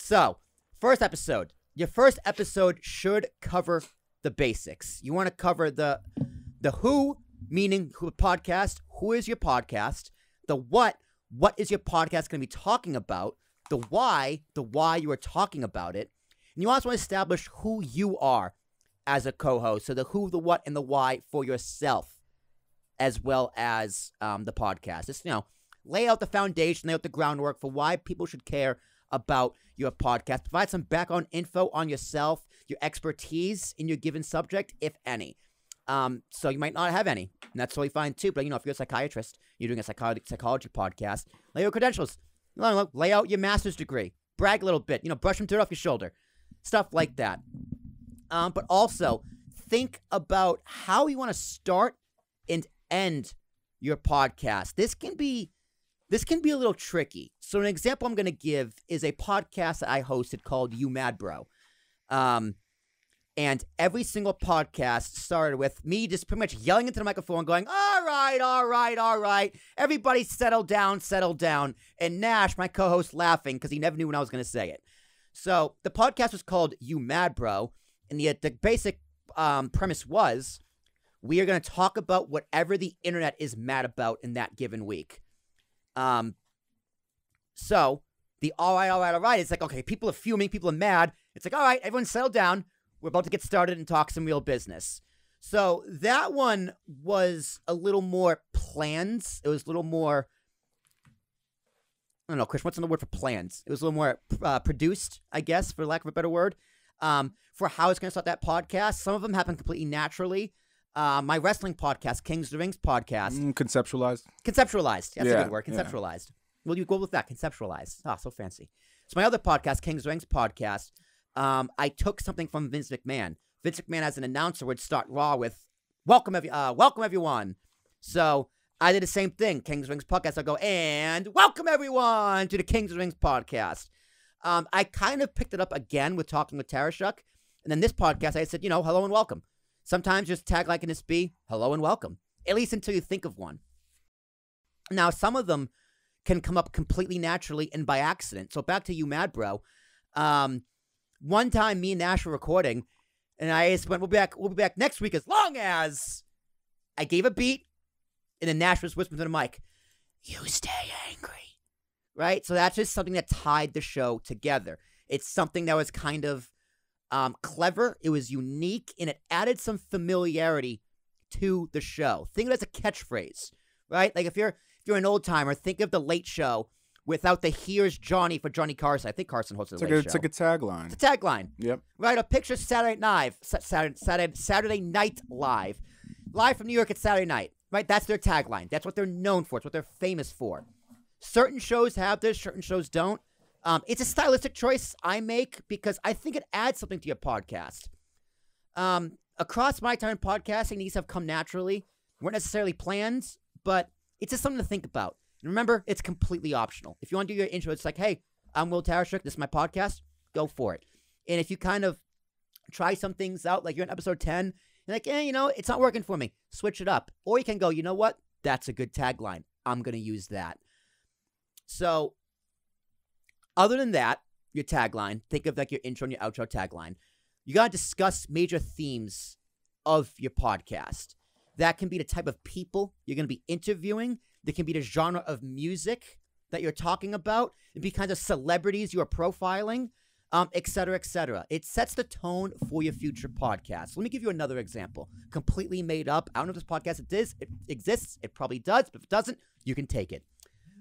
So, first episode. Your first episode should cover the basics. You want to cover the who, meaning who podcast, who is your podcast, the what is your podcast going to be talking about, the why you are talking about it, and you also want to establish who you are as a co-host, so the who, the what, and the why for yourself, as well as the podcast. Just, lay out the foundation, lay out the groundwork for why people should care about your podcast. Provide some background info on yourself, your expertise in your given subject, if any. So you might not have any, and that's totally fine too. But, if you're a psychiatrist, you're doing a psychology podcast, lay out your credentials. Lay out your master's degree. Brag a little bit. Brush some dirt off your shoulder. Stuff like that. But also, think about how you want to start and end your podcast. This can be a little tricky. So an example I'm going to give is a podcast that I hosted called You Mad Bro. And every single podcast started with me just pretty much yelling into the microphone going, all right. Everybody settle down. And Nash, my co-host, laughing because he never knew when I was going to say it. So the podcast was called You Mad Bro. And the basic premise was we are going to talk about whatever the internet is mad about in that given week. So the all right. It's like, okay, people are fuming. People are mad. It's like, all right, everyone settle down. We're about to get started and talk some real business. So that one was a little more planned. It was a little more, I don't know, Chris, what's another word for planned? It was a little more produced, I guess, for lack of a better word, for how it's going to start that podcast. Some of them happen completely naturally. My wrestling podcast, Kings of the Rings podcast. Conceptualized. That's a good word, conceptualized. Yeah. Will you go with that? Conceptualized. Ah, so fancy. So my other podcast, Kings of the Rings podcast, I took something from Vince McMahon. Vince McMahon, as an announcer, would start Raw with, welcome everyone. So I did the same thing. Kings of the Rings podcast, I'll go, and welcome everyone to the Kings of the Rings podcast. I kind of picked it up again with talking with Tarashuk. And then this podcast, I said, hello and welcome. Sometimes just tagline can just be hello and welcome, at least until you think of one. Now, some of them can come up completely naturally and by accident. So back to You Mad Bro. One time, me and Nash were recording, and I just went, we'll be back next week as long as I gave a beat, and then Nash was whispering to the mic, you stay angry, right? So that's just something that tied the show together. It's something that was kind of clever. It was unique, and it added some familiarity to the show. Think of it as a catchphrase, right? Like if you're an old timer, think of the Late Show without the "Here's Johnny" for Johnny Carson. I think Carson hosted the Late Show. It's like a tagline. It's a tagline. Yep. Right. A picture Saturday Night live from New York at Saturday night. Right. That's their tagline. That's what they're known for. It's what they're famous for. Certain shows have this. Certain shows don't. It's a stylistic choice I make because I think it adds something to your podcast. Across my time in podcasting, these have come naturally. Weren't necessarily planned, but it's just something to think about. And remember, it's completely optional. If you want to do your intro, it's like, hey, I'm Will Tarashuk. This is my podcast. Go for it. And if you kind of try some things out, like you're in episode 10, you're like, it's not working for me. Switch it up. Or you can go, you know what? That's a good tagline. I'm going to use that. So other than that, your tagline, think of like your intro and your outro tagline. You got to discuss major themes of your podcast. That can be the type of people you're going to be interviewing. There can be the genre of music that you're talking about. It can be kinds of celebrities you are profiling, et cetera, et cetera. It sets the tone for your future podcast. Let me give you another example. Completely made up. I don't know if this podcast exists. It probably does. But if it doesn't, you can take it.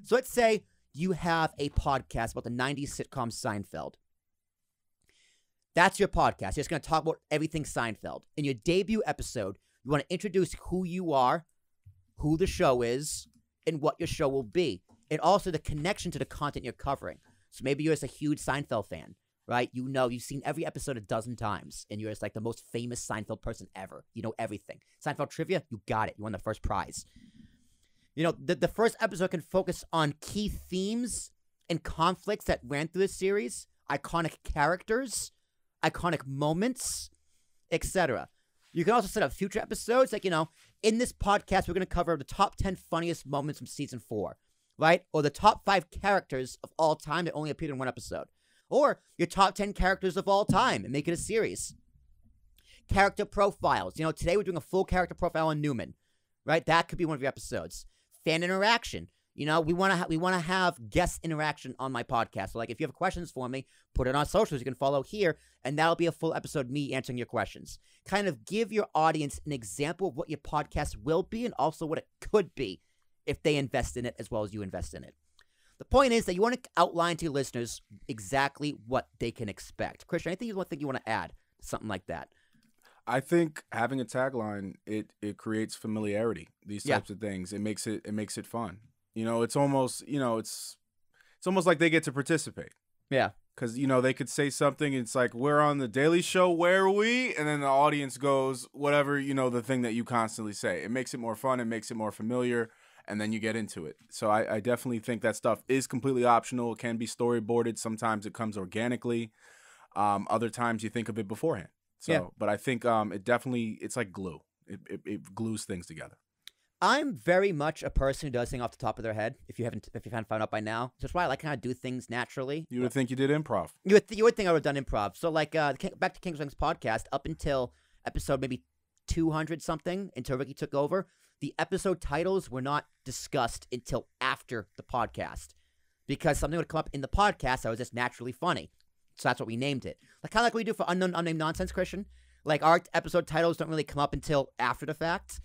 So let's say you have a podcast about the 90s sitcom Seinfeld. That's your podcast. You're just going to talk about everything Seinfeld. In your debut episode, you want to introduce who you are, who the show is, and what your show will be. And also the connection to the content you're covering. So maybe you're just a huge Seinfeld fan, right? You've seen every episode a dozen times, and you're just like the most famous Seinfeld person ever. You know everything. Seinfeld trivia, you got it. You won the first prize. The first episode can focus on key themes and conflicts that ran through the series, iconic characters, iconic moments, etc. You can also set up future episodes, like, in this podcast, we're going to cover the top 10 funniest moments from season 4, right? Or the top 5 characters of all time that only appeared in one episode. Or your top 10 characters of all time and make it a series. Character profiles. You know, today we're doing a full character profile on Newman, right? That could be one of your episodes. Fan interaction. You know, we want to have guest interaction on my podcast. So, like, if you have questions for me, put it on socials. You can follow here, and that'll be a full episode of me answering your questions. Kind of give your audience an example of what your podcast will be and also what it could be if they invest in it as well as you invest in it. The point is that you want to outline to your listeners exactly what they can expect. Christian, anything you want to add to something like that? I think having a tagline, it creates familiarity. These types of things, it makes it fun. You know, it's almost like they get to participate. Yeah. Because, you know, they could say something, it's like, we're on the Daily Show, where are we? And then the audience goes, whatever, you know, the thing that you constantly say. It makes it more fun, it makes it more familiar, and then you get into it. So I definitely think that stuff is completely optional. It can be storyboarded. Sometimes it comes organically. Other times you think of it beforehand. So, But I think it's like glue. It glues things together. I'm very much a person who does things off the top of their head. If you haven't found out by now, that's why I like kind of do things naturally. You would think you did improv. You would think I would have done improv. So like back to King's Wings podcast, up until episode maybe 200 something, until Ricky took over, the episode titles were not discussed until after the podcast because something would come up in the podcast that was just naturally funny. So that's what we named it. Like kind of like we do for Unnamed Nonsense, Christian. Like our episode titles don't really come up until after the fact.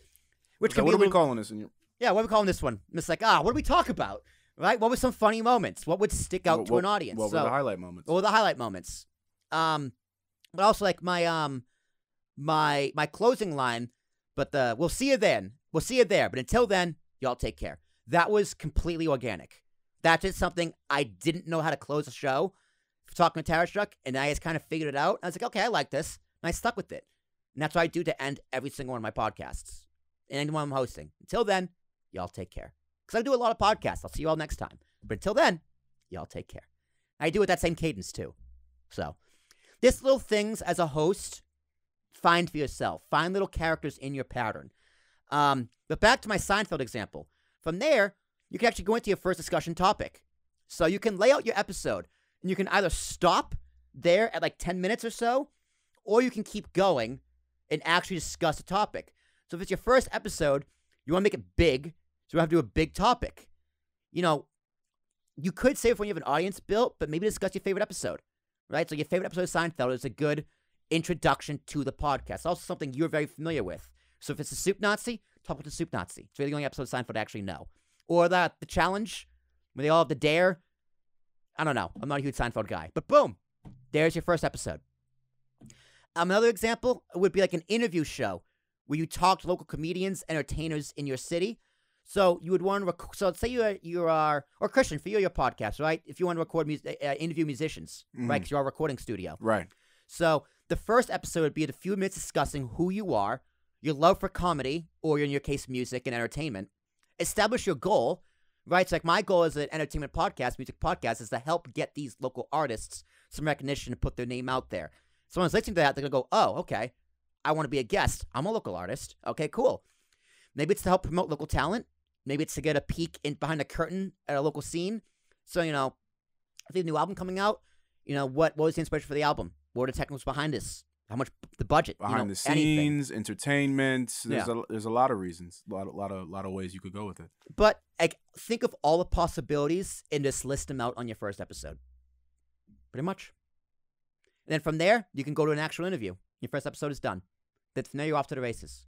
Which so what are we calling this? Yeah, what are we calling this one? It's like, what do we talk about? Right? What were some funny moments? What would stick out to an audience? What were the highlight moments? What were the highlight moments? But also like my my closing line, but we'll see you then. We'll see you there. But until then, y'all take care. That was completely organic. That's just something I didn't know how to close a show. Talking to Tarashuk, and I just kind of figured it out. I was like, okay, I like this. And I stuck with it. And that's what I do to end every single one of my podcasts. And anyone I'm hosting. Until then, y'all take care. Because I do a lot of podcasts. I'll see you all next time. But until then, y'all take care. I do it that same cadence too. So, this little things as a host, find for yourself. Find little characters in your pattern. But back to my Seinfeld example. From there, you can actually go into your first discussion topic. So you can lay out your episode. And you can either stop there at like 10 minutes or so, or you can keep going and actually discuss the topic. So if it's your first episode, you want to make it big, so you have to do a big topic. You know, you could save it when you have an audience built, but maybe discuss your favorite episode, right? So your favorite episode of Seinfeld is a good introduction to the podcast. Also something you're very familiar with. So if it's a Soup Nazi, talk about the Soup Nazi. It's really the only episode of Seinfeld I actually know. Or the challenge, where they all have the dare. I don't know. I'm not a huge Seinfeld guy. But boom, there's your first episode. Another example would be like an interview show where you talk to local comedians, entertainers in your city. So you would want to so let's say you are, or Christian, for your podcast, right? If you want to record interview musicians, right? Because you are a recording studio. Right. So the first episode would be a few minutes discussing who you are, your love for comedy, or in your case, music and entertainment. Establish your goal, right? So like my goal as an entertainment podcast, music podcast, is to help get these local artists some recognition and put their name out there. Someone's listening to that, they're going to go, oh, okay, I want to be a guest. I'm a local artist. Okay, cool. Maybe it's to help promote local talent. Maybe it's to get a peek in behind the curtain at a local scene. So, you know, if there's a new album coming out, you know, what was the inspiration for the album? What were the technicals behind this? How much the budget? Behind the scenes, entertainment. There's a lot of reasons, a lot of ways you could go with it. But like, think of all the possibilities and just list them out on your first episode. Pretty much. And then from there, you can go to an actual interview. Your first episode is done. Then from there, you're off to the races.